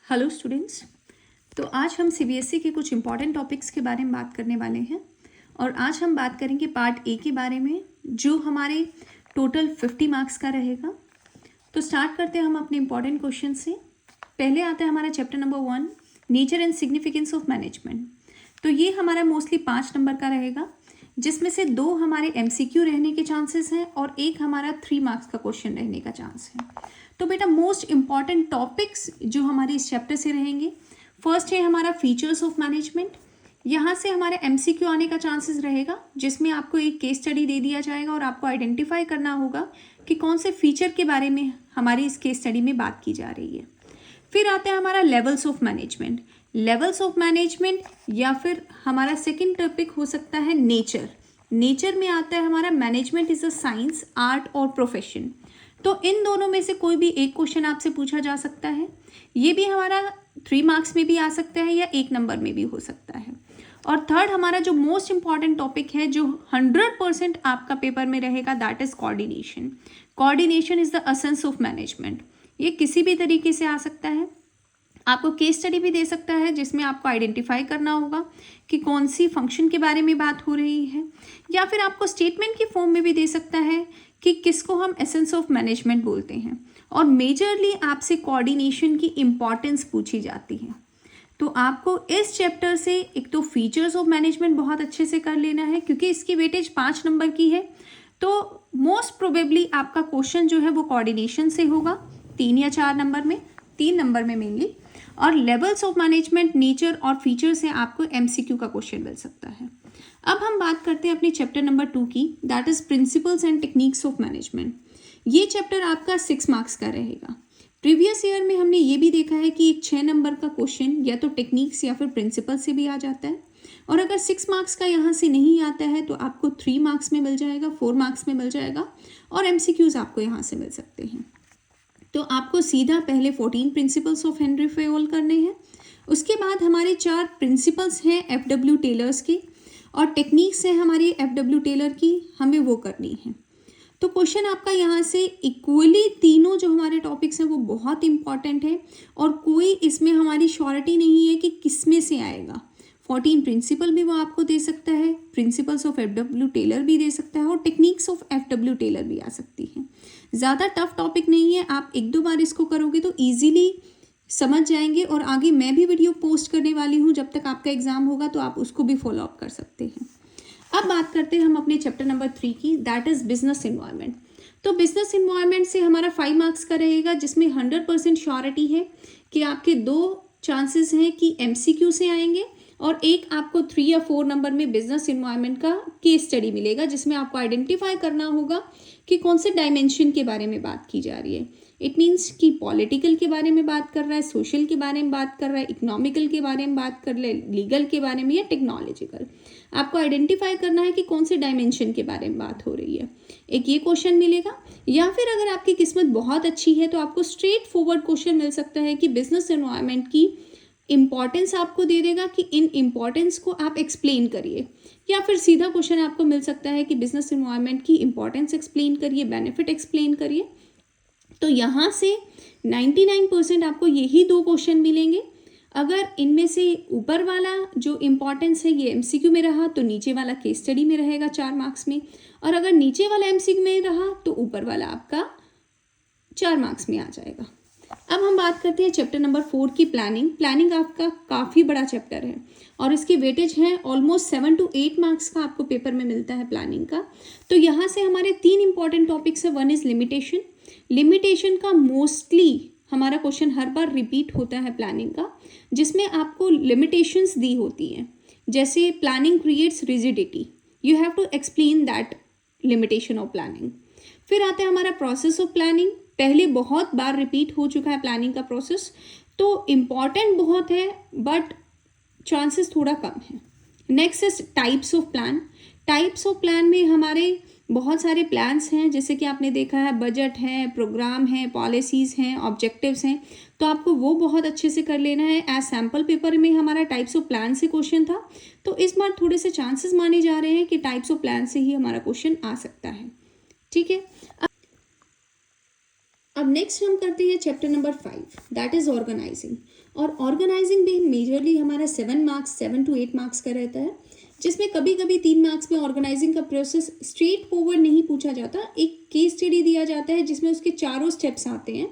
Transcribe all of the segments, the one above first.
Hello students. तो आज हम सीबीएसई के कुछ इम्पॉर्टेंट टॉपिक्स के बारे में बात करने वाले हैं और आज हम बात करेंगे पार्ट ए के बारे में जो हमारे टोटल 50 मार्क्स का रहेगा। तो स्टार्ट करते हैं हम अपने इम्पॉर्टेंट क्वेश्चन से। पहले आता है हमारा chapter number 1, nature and significance of management. तो ये हमारा मोस्टली 5 नंबर का रहेगा, जिसमें से 2 हमारे एमसीक्यू रहने के चांसेस हैं और एक हमारा 3 मार्क्स का क्वेश्चन रहने का चांस है। तो बेटा मोस्ट इंपॉर्टेंट टॉपिक्स जो हमारे इस चैप्टर से रहेंगे, फर्स्ट है हमारा फीचर्स ऑफ मैनेजमेंट। यहाँ से हमारे एमसीक्यू आने का चांसेस रहेगा, जिसमें आपको एक केस स्टडी दे दिया जाएगा और आपको आइडेंटिफाई करना होगा कि कौन से फीचर के बारे में हमारी इस केस स्टडी में बात की जा रही है। फिर आता है हमारा levels of management. Levels of management या फिर हमारा सेकेंड टॉपिक हो सकता है नेचर। नेचर में आता है हमारा management is a science, art और प्रोफेशन। तो इन दोनों में से कोई भी एक क्वेश्चन आपसे पूछा जा सकता है। ये भी हमारा 3 मार्क्स में भी आ सकता है या 1 नंबर में भी हो सकता है। और थर्ड हमारा जो मोस्ट इंपॉर्टेंट टॉपिक है जो 100% आपका पेपर में रहेगा, that is coordination. Coordination is the essence of management. ये किसी भी तरीके से आ सकता है। आपको केस स्टडी भी दे सकता है जिसमें आपको आइडेंटिफाई करना होगा कि कौन सी फंक्शन के बारे में बात हो रही है, या फिर आपको स्टेटमेंट की फॉर्म में भी दे सकता है कि किसको हम एसेंस ऑफ मैनेजमेंट बोलते हैं। और मेजरली आपसे कोऑर्डिनेशन की इम्पॉर्टेंस पूछी जाती है। तो आपको इस चैप्टर से एक तो फीचर्स ऑफ मैनेजमेंट बहुत अच्छे से कर लेना है, क्योंकि इसकी वेटेज 5 नंबर की है। तो मोस्ट प्रोबेबली आपका क्वेश्चन जो है वो कोऑर्डिनेशन से होगा, 3 या 4 नंबर में, 3 नंबर में मेनली। और लेवल्स ऑफ मैनेजमेंट, नेचर और फीचर से आपको एमसीक्यू का क्वेश्चन मिल सकता है। अब हम बात करते हैं अपनी चैप्टर नंबर 2 की, that is principles and techniques of management. ये चैप्टर आपका 6 मार्क्स का रहेगा। प्रीवियस ईयर में हमने ये भी देखा है कि एक 6 नंबर का क्वेश्चन या तो टेक्निक्स या फिर प्रिंसिपल से भी आ जाता है। और अगर 6 मार्क्स का यहाँ से नहीं आता है तो आपको 3 मार्क्स में मिल जाएगा, 4 मार्क्स में मिल जाएगा और एमसीक्यूज आपको यहाँ से मिल सकते हैं। तो आपको सीधा पहले 14 प्रिंसिपल्स ऑफ हेनरी फेयोल करने हैं। उसके बाद हमारे 4 प्रिंसिपल्स हैं एफडब्ल्यू टेलर्स की और टेक्निक्स हैं हमारी एफडब्ल्यू टेलर की, हमें वो करनी है। तो क्वेश्चन आपका यहाँ से इक्वली तीनों जो हमारे टॉपिक्स हैं वो बहुत इंपॉर्टेंट है और कोई इसमें हमारी श्योरिटी नहीं है कि किस में से आएगा। 14 प्रिंसिपल भी वो आपको दे सकता है, प्रिंसिपल्स ऑफ एफडब्ल्यू टेलर भी दे सकता है और टेक्निक्स ऑफ एफडब्ल्यू टेलर भी आ सकती है। ज़्यादा टफ टॉपिक नहीं है, आप 1-2 बार इसको करोगे तो ईजिली समझ जाएंगे। और आगे मैं भी वीडियो पोस्ट करने वाली हूँ, जब तक आपका एग्जाम होगा तो आप उसको भी फॉलो अप कर सकते हैं। अब बात करते हैं हम अपने चैप्टर नंबर 3 की, दैट इज बिजनेस इन्वायरमेंट। तो बिजनेस इन्वायरमेंट से हमारा 5 मार्क्स का रहेगा, जिसमें 100% श्योरिटी है कि आपके 2 चांसेस हैं कि एमसीक्यू से आएंगे और एक आपको 3 या 4 नंबर में बिजनेस इन्वायरमेंट का केस स्टडी मिलेगा, जिसमें आपको आइडेंटिफाई करना होगा कि कौन से डायमेंशन के बारे में बात की जा रही है। इट मीन्स कि पॉलिटिकल के बारे में बात कर रहा है, सोशल के बारे में बात कर रहा है, इकोनॉमिकल के बारे में बात कर रहा है, लीगल के बारे में या टेक्नोलॉजिकल। आपको आइडेंटिफाई करना है कि कौन से डायमेंशन के बारे में बात हो रही है। एक ये क्वेश्चन मिलेगा, या फिर अगर आपकी किस्मत बहुत अच्छी है तो आपको स्ट्रेट फॉरवर्ड क्वेश्चन मिल सकता है कि बिजनेस एनवायरनमेंट की इम्पॉर्टेंस आपको दे देगा कि इन इम्पॉर्टेंस को आप एक्सप्लेन करिए, या फिर सीधा क्वेश्चन आपको मिल सकता है कि बिजनेस एनवायरनमेंट की इम्पॉर्टेंस एक्सप्लेन करिए, बेनिफिट एक्सप्लेन करिए। तो यहाँ से 99% आपको यही 2 क्वेश्चन मिलेंगे। अगर इनमें से ऊपर वाला जो इम्पॉर्टेंस है ये एमसीक्यू में रहा तो नीचे वाला केस स्टडी में रहेगा 4 मार्क्स में, और अगर नीचे वाला एमसीक्यू में रहा तो ऊपर वाला आपका 4 मार्क्स में आ जाएगा। अब हम बात करते हैं चैप्टर नंबर 4 की, प्लानिंग। प्लानिंग आपका काफ़ी बड़ा चैप्टर है और इसकी वेटेज है ऑलमोस्ट 7 to 8 मार्क्स का आपको पेपर में मिलता है प्लानिंग का। तो यहाँ से हमारे 3 इंपॉर्टेंट टॉपिक्स है। 1 इज लिमिटेशन। लिमिटेशन का मोस्टली हमारा क्वेश्चन हर बार रिपीट होता है प्लानिंग का, जिसमें आपको लिमिटेशंस दी होती हैं, जैसे planning creates rigidity, you have to explain that limitation of planning. फिर आता है हमारा प्रोसेस ऑफ प्लानिंग। पहले बहुत बार रिपीट हो चुका है प्लानिंग का प्रोसेस, तो इम्पॉर्टेंट बहुत है बट चांसेस थोड़ा कम है। Next is types of plan. Types of plan में हमारे बहुत सारे प्लान्स हैं, जैसे कि आपने देखा है बजट है, प्रोग्राम है, पॉलिसीज़ हैं, ऑब्जेक्टिव्स हैं, तो आपको वो बहुत अच्छे से कर लेना है। एज सैम्पल पेपर में हमारा टाइप्स ऑफ प्लान से क्वेश्चन था, तो इस बार थोड़े से चांसेस माने जा रहे हैं कि टाइप्स ऑफ प्लान से ही हमारा क्वेश्चन आ सकता है। ठीक है। अब नेक्स्ट हम करते हैं chapter number 5, that is organizing. और ऑर्गेनाइजिंग भी मेजरली हमारा 7 to 8 मार्क्स का रहता है, जिसमें कभी कभी 3 मार्क्स में ऑर्गेनाइजिंग का प्रोसेस स्ट्रेट फॉरवर्ड नहीं पूछा जाता, एक केस स्टडी दिया जाता है जिसमें उसके चारों स्टेप्स आते हैं।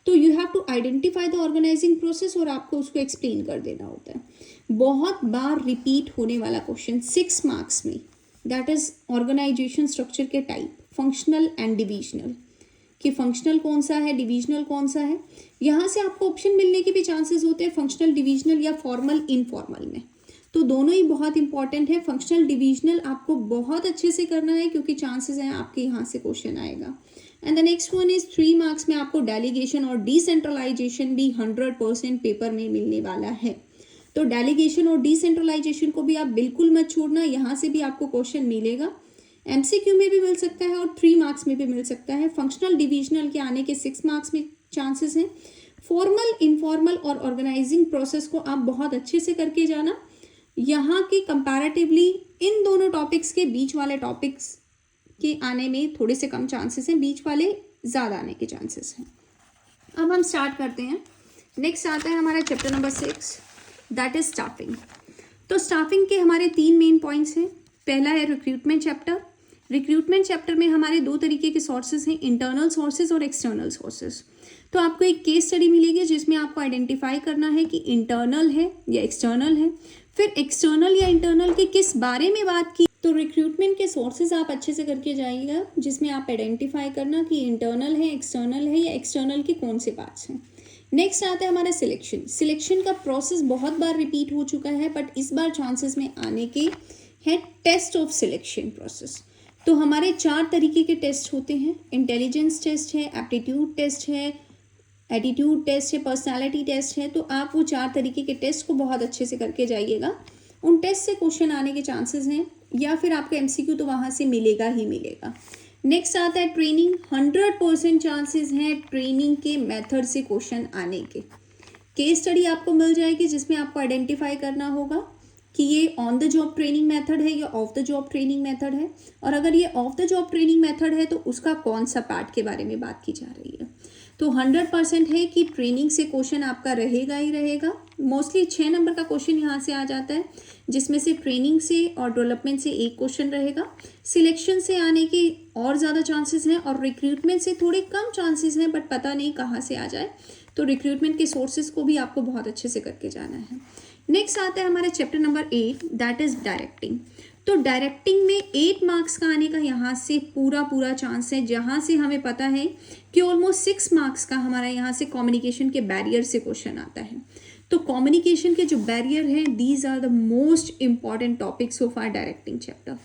तो you have to identify the organizing process और आपको उसको एक्सप्लेन कर देना होता है। बहुत बार रिपीट होने वाला क्वेश्चन 6 मार्क्स में, दैट इज ऑर्गेनाइजेशन स्ट्रक्चर के टाइप, फंक्शनल एंड डिविजनल, कि फंक्शनल कौन सा है, डिविजनल कौन सा है। यहाँ से आपको ऑप्शन मिलने के भी चांसेस होते हैं, फंक्शनल, डिविजनल या फॉर्मल, इनफॉर्मल में। तो दोनों ही बहुत इंपॉर्टेंट है। फंक्शनल डिविजनल आपको बहुत अच्छे से करना है क्योंकि चांसेस हैं आपके यहाँ से क्वेश्चन आएगा। And the next one is 3 marks में आपको डेलीगेशन और डिसेंट्रलाइजेशन भी 100% पेपर में मिलने वाला है। तो डेलीगेशन और डिसेंट्रलाइजेशन को भी आप बिल्कुल मत छोड़ना, यहाँ से भी आपको क्वेश्चन मिलेगा। एमसीक्यू में भी मिल सकता है और 3 मार्क्स में भी मिल सकता है। फंक्शनल डिविजनल के आने के 6 मार्क्स में चांसेस हैं। फॉर्मल, इनफॉर्मल और ऑर्गेनाइजिंग प्रोसेस को आप बहुत अच्छे से करके जाना। यहाँ के कंपैरेटिवली इन दोनों टॉपिक्स के बीच वाले टॉपिक्स के आने में थोड़े से कम चांसेस हैं, बीच वाले ज़्यादा आने के चांसेस हैं। अब हम स्टार्ट करते हैं। नेक्स्ट आता है हमारा chapter number 6, that is staffing. तो स्टाफिंग के हमारे 3 मेन पॉइंट्स हैं। पहला है रिक्रूटमेंट चैप्टर। रिक्रूटमेंट चैप्टर में हमारे 2 तरीके के सोर्सेज हैं, इंटरनल सोर्सेज और एक्सटर्नल सोर्सेज। तो आपको एक केस स्टडी मिलेगी जिसमें आपको आइडेंटिफाई करना है कि इंटरनल है या एक्सटर्नल है, फिर एक्सटर्नल या इंटरनल के किस बारे में बात की। तो रिक्रूटमेंट के सोर्सेज आप अच्छे से करके जाइएगा, जिसमें आप आइडेंटिफाई करना कि इंटरनल है, एक्सटर्नल है या एक्सटर्नल के कौन से पार्ट्स हैं। नेक्स्ट आता है हमारा सिलेक्शन। सिलेक्शन का प्रोसेस बहुत बार रिपीट हो चुका है, बट इस बार चांसेस में आने के है टेस्ट ऑफ सिलेक्शन प्रोसेस। तो हमारे 4 तरीके के टेस्ट होते हैं, इंटेलिजेंस टेस्ट है, एप्टीट्यूड टेस्ट है, एटीट्यूड टेस्ट है, पर्सनालिटी टेस्ट है। तो आप वो 4 तरीके के टेस्ट को बहुत अच्छे से करके जाइएगा। उन टेस्ट से क्वेश्चन आने के चांसेस हैं, या फिर आपका एमसीक्यू तो वहाँ से मिलेगा ही मिलेगा। नेक्स्ट आता है ट्रेनिंग। 100% चांसेस हैं ट्रेनिंग के मेथड से क्वेश्चन आने के। केस स्टडी आपको मिल जाएगी जिसमें आपको आइडेंटिफाई करना होगा कि ये on the job training method है या of the job training method है, और अगर ये of the job training method है तो उसका कौन सा पार्ट के बारे में बात की जा रही है। तो 100% है कि ट्रेनिंग से क्वेश्चन आपका रहेगा ही रहेगा। मोस्टली 6 नंबर का क्वेश्चन यहाँ से आ जाता है, जिसमें से ट्रेनिंग से और डेवलपमेंट से 1 क्वेश्चन रहेगा। सिलेक्शन से आने के और ज़्यादा चांसेस हैं, और रिक्रूटमेंट से थोड़े कम चांसेस हैं, बट पता नहीं कहाँ से आ जाए। तो रिक्रूटमेंट के सोर्सेज को भी आपको बहुत अच्छे से करके जाना है। नेक्स्ट आता है हमारा chapter number 8, that is directing. तो डायरेक्टिंग में 8 मार्क्स का आने का यहाँ से पूरा चांस है, जहाँ से हमें पता है कि ऑलमोस्ट 6 मार्क्स का हमारा यहाँ से कम्युनिकेशन के बैरियर से क्वेश्चन आता है। तो कम्युनिकेशन के जो बैरियर हैं, these are the most important topics of our directing chapter.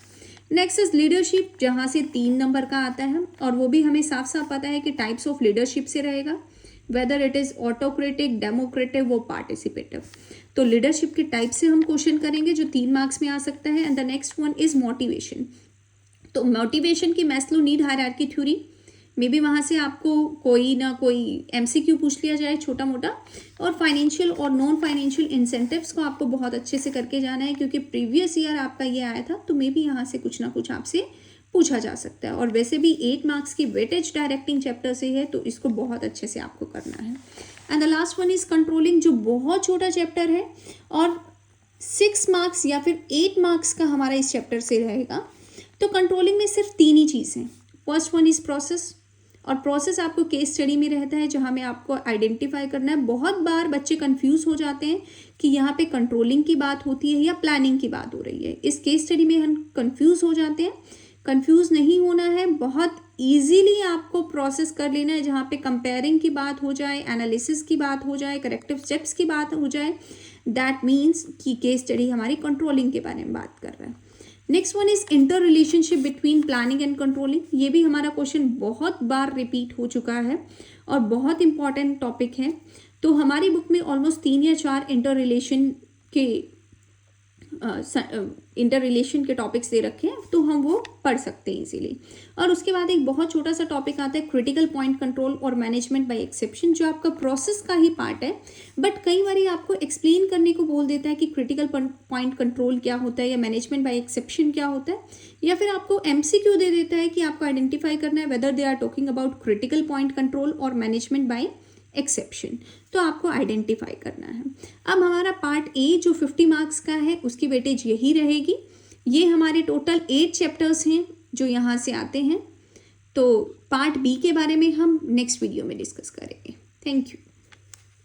Next is leadership, जहाँ से 3 नंबर का आता है, और वो भी हमें साफ साफ पता है कि टाइप्स ऑफ लीडरशिप से रहेगा, whether it is autocratic, democratic, वो पार्टिसिपेटिव। तो लीडरशिप के टाइप से हम क्वेश्चन करेंगे जो 3 मार्क्स में आ सकता है। And the next one is motivation. तो मोटिवेशन की मैस्लो नीड हायरार्की थ्योरी में भी वहाँ से आपको कोई ना कोई एमसीक्यू पूछ लिया जाए छोटा मोटा। और फाइनेंशियल और नॉन फाइनेंशियल इंसेंटिव्स को आपको बहुत अच्छे से करके जाना है, क्योंकि प्रीवियस ईयर आपका ये आया था, तो मे भी यहाँ से कुछ ना कुछ आपसे पूछा जा सकता है। और वैसे भी 8 मार्क्स की वेटेज डायरेक्टिंग चैप्टर से है, तो इसको बहुत अच्छे से आपको करना है। And the last one is controlling, जो बहुत छोटा चैप्टर है और 6 मार्क्स या फिर 8 मार्क्स का हमारा इस चैप्टर से रहेगा। तो कंट्रोलिंग में सिर्फ 3 ही चीज़ हैं। फर्स्ट वन इज प्रोसेस, और प्रोसेस आपको केस स्टडी में रहता है, जहाँ में आपको आइडेंटिफाई करना है। बहुत बार बच्चे कंफ्यूज हो जाते हैं कि यहाँ पे कंट्रोलिंग की बात होती है या प्लानिंग की बात हो रही है। इस केस स्टडी में हम कंफ्यूज हो जाते हैं। कंफ्यूज नहीं होना है, बहुत इजीली आपको प्रोसेस कर लेना है, जहाँ पे कंपेयरिंग की बात हो जाए, एनालिसिस की बात हो जाए, करेक्टिव स्टेप्स की बात हो जाए। दैट मीन्स कि केस स्टडी हमारी कंट्रोलिंग के बारे में बात कर रहा है। Next one is inter relationship between planning and controlling. ये भी हमारा क्वेश्चन बहुत बार रिपीट हो चुका है और बहुत इंपॉर्टेंट टॉपिक है। तो हमारी बुक में ऑलमोस्ट 3 या 4 इंटर रिलेशन के इंटर रिलेशन के टॉपिक्स दे रखे हैं, तो हम वो पढ़ सकते हैं इजीली। और उसके बाद एक बहुत छोटा सा टॉपिक आता है क्रिटिकल पॉइंट कंट्रोल और मैनेजमेंट बाय एक्सेप्शन, जो आपका प्रोसेस का ही पार्ट है, बट कई बार आपको एक्सप्लेन करने को बोल देता है कि क्रिटिकल पॉइंट कंट्रोल क्या होता है या मैनेजमेंट बाय एक्सेप्शन क्या होता है, या फिर आपको MCQ दे देता है कि आपको आइडेंटिफाई करना है whether they are talking about critical point control और मैनेजमेंट बाय एक्सेप्शन, तो आपको आइडेंटिफाई करना है। अब हमारा पार्ट ए जो 50 मार्क्स का है उसकी वेटेज यही रहेगी। ये हमारे टोटल 8 चैप्टर्स हैं जो यहाँ से आते हैं। तो पार्ट बी के बारे में हम नेक्स्ट वीडियो में डिस्कस करेंगे। Thank you.